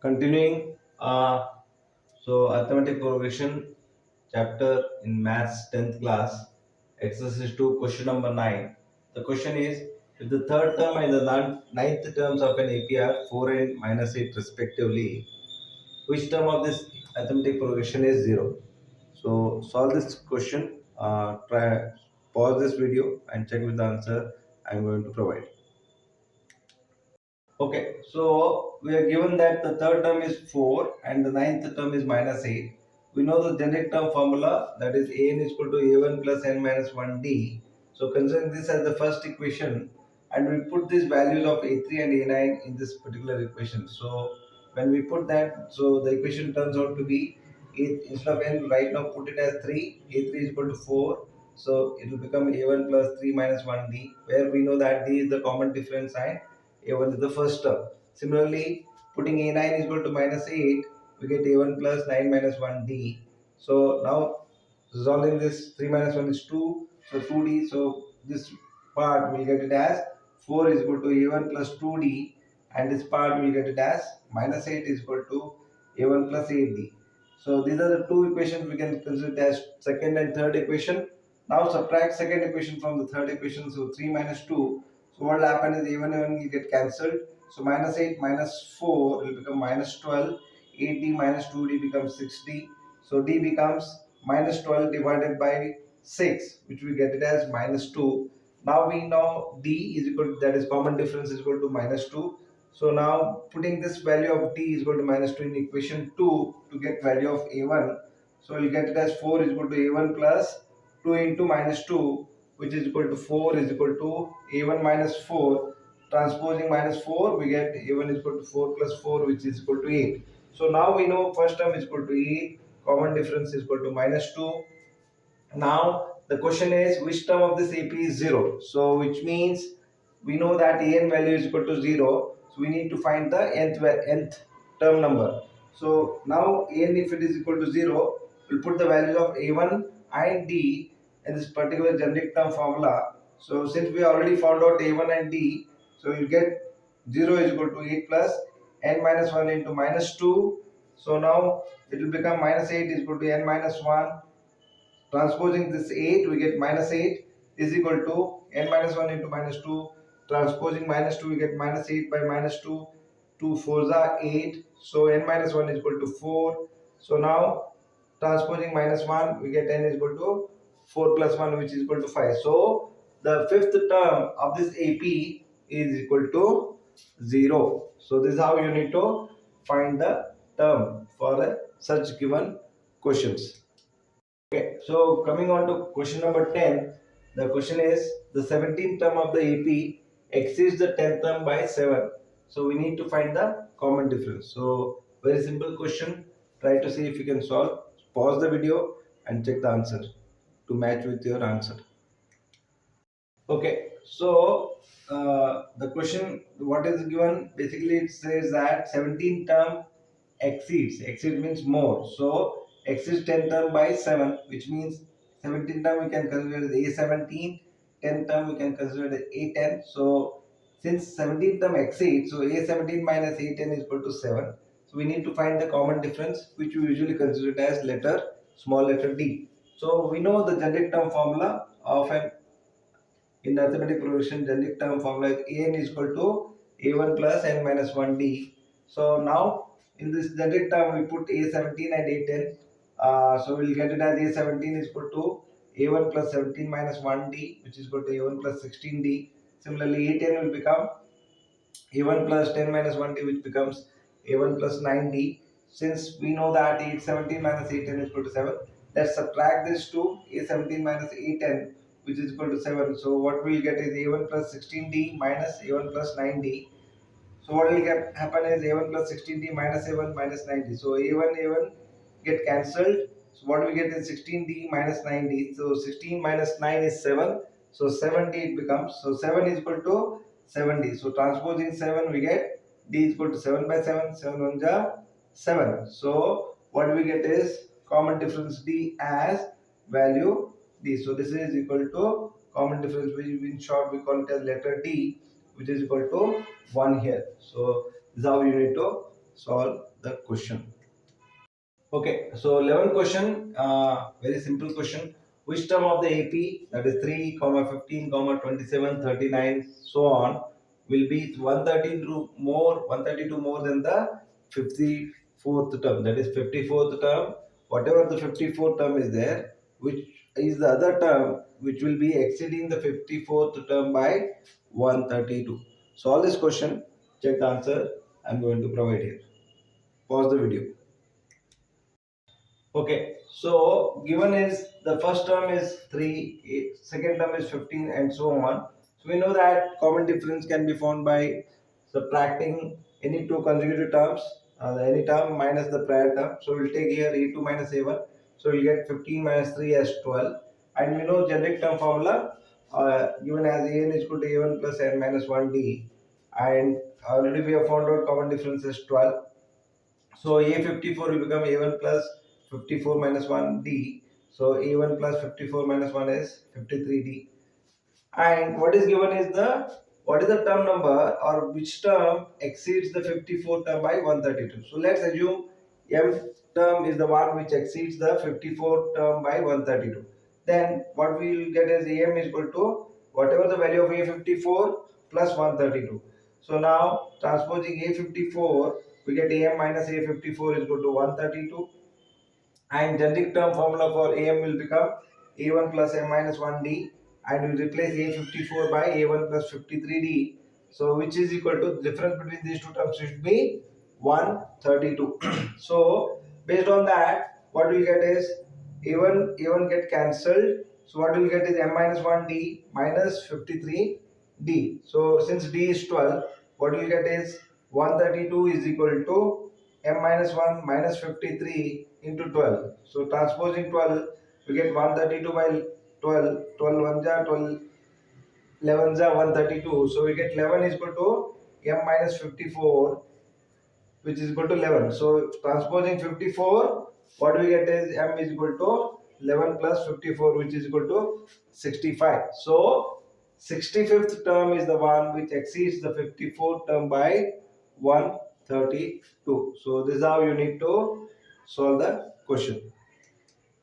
Continuing, arithmetic progression chapter in maths 10th class, exercise 2, question number 9. The question is, if the third term and the ninth terms of an AP are 4 and minus 8 respectively, which term of this arithmetic progression is 0? So solve this question, pause this video and check with the answer I am going to provide. Okay, so we are given that the third term is 4 and the ninth term is minus 8. We know the generic term formula, that is an is equal to a1 plus n minus 1d. So considering this as the first equation, and we put these values of a3 and a9 in this particular equation. So when we put that, so the equation turns out to be instead of n, right now put it as 3, a3 is equal to 4. So it will become a1 plus 3 minus 1d, where we know that d is the common difference sign, a1 is the first term. Similarly, putting a9 is equal to minus 8, we get a1 plus 9 minus 1d. So now resolving this, 3 minus 1 is 2, so 2d. So this part we'll get it as 4 is equal to a1 plus 2d, and this part we'll get it as minus 8 is equal to a1 plus 8d. So these are the two equations we can consider as second and third equation. Now subtract second equation from the third equation, so 3 minus 2. So what will happen is even will get cancelled. So minus 8 minus 4 will become minus 12. 8d minus 2d becomes 6d. So d becomes minus 12 divided by 6, which we get it as minus 2. Now we know d is equal to, that is common difference, is equal to minus 2. So now putting this value of d is equal to minus 2 in equation 2 to get value of a1. So we'll get it as 4 is equal to a1 plus 2 into minus 2, which is equal to 4 is equal to a1 minus 4. Transposing minus 4, we get a1 is equal to 4 plus 4, which is equal to 8. So now we know first term is equal to 8, common difference is equal to minus 2. Now the question is, which term of this AP is 0? So which means we know that an value is equal to 0. So we need to find the nth term number. So now an, if it is equal to 0, we'll put the values of a1 and d in this particular generic term formula. So since we already found out a1 and d, so you'll get 0 is equal to 8 plus n minus 1 into minus 2. So now it will become minus 8 is equal to n minus 1. Transposing this 8, we get minus 8 is equal to n minus 1 into minus 2. Transposing minus 2, we get minus 8 by minus 2. 2 4s are 8. So n minus 1 is equal to 4. So now transposing minus 1, we get n is equal to 4 plus 1, which is equal to 5. So the fifth term of this AP is equal to 0. So this is how you need to find the term for such given questions. Okay, so coming on to question number 10, the question is, the 17th term of the AP exceeds the 10th term by 7. So we need to find the common difference. So very simple question. Try to see if you can solve. Pause the video and check the answer to match with your answer. Okay, so the question what is given, basically it says that 17th term exceeds means more, so exceeds 10th term by 7, which means 17th term we can consider as a17, 10th term we can consider as a10. So since 17th term exceeds, so a17 minus a10 is equal to 7. So we need to find the common difference, which we usually consider as small letter d. So we know the generic term formula of an, in arithmetic progression, generic term formula is an is equal to a1 plus n minus 1d. So now in this generic term we put a17 and a10. So we'll get it as a17 is equal to a1 plus 17 minus 1d, which is equal to a1 plus 16d. Similarly, a10 will become a1 plus 10 minus 1d, which becomes a1 plus 9d. Since we know that a17 minus a10 is equal to 7, let's subtract this to a17 minus a10, which is equal to 7. So what we'll get is a1 plus 16d minus a1 plus 9d. So what will happen is a1 plus 16d minus a1 minus 9d. So a1 get cancelled. So what we get is 16d minus 9d. So 16 minus 9 is 7. So 7d it becomes. So 7 is equal to 7d. So transposing 7, we get d is equal to 7 by 7. 7 1 ja 7. So what we get is common difference d as value d. So this is equal to common difference, which in short we call it as letter d, which is equal to 1 here. So this is how you need to solve the question. Okay, so 11 question, very simple question. Which term of the AP, that is 3, comma 15, comma 27, 39, so on, will be 132 more than the 54th term, that is 54th term, whatever the 54th term is there, which is the other term which will be exceeding the 54th term by 132. Solve this question, check the answer I'm going to provide here. Pause the video. Okay, so given is the first term is 3, second term is 15, and so on. So we know that common difference can be found by subtracting any two consecutive terms, any term minus the prior term. So we'll take here a2 minus a1. So we'll get 15 minus 3 as 12. And we know generic term formula given as an is equal to a1 plus n minus 1d. And already we have found out common difference is 12. So A54 will become A1 plus 54 minus 1D. So A1 plus 54 minus 1 is 53D. And what is given is what is the term number or which term exceeds the 54 term by 132. So let's assume M term is the one which exceeds the 54 term by 132. Then what we will get is AM is equal to whatever the value of A54 plus 132. So now transposing A54, we get AM minus A54 is equal to 132, and generic term formula for AM will become A1 plus M minus 1D, and we replace A54 by A1 plus 53D. So which is equal to, the difference between these two terms should be 132. So based on that, what we get is A1 get cancelled. So what we will get is M minus 1D minus 53D. So since D is 12, what we will get is 132 is equal to M minus 1 minus 53 into 12. So transposing 12, we get 132 by 12. 12 1 ja 12, 11 ja 132. So we get 11 is equal to M minus 54, which is equal to 11. So transposing 54, what we get is M is equal to 11 plus 54, which is equal to 65. So 65th term is the one which exceeds the 54th term by 132. So this is how you need to solve the question.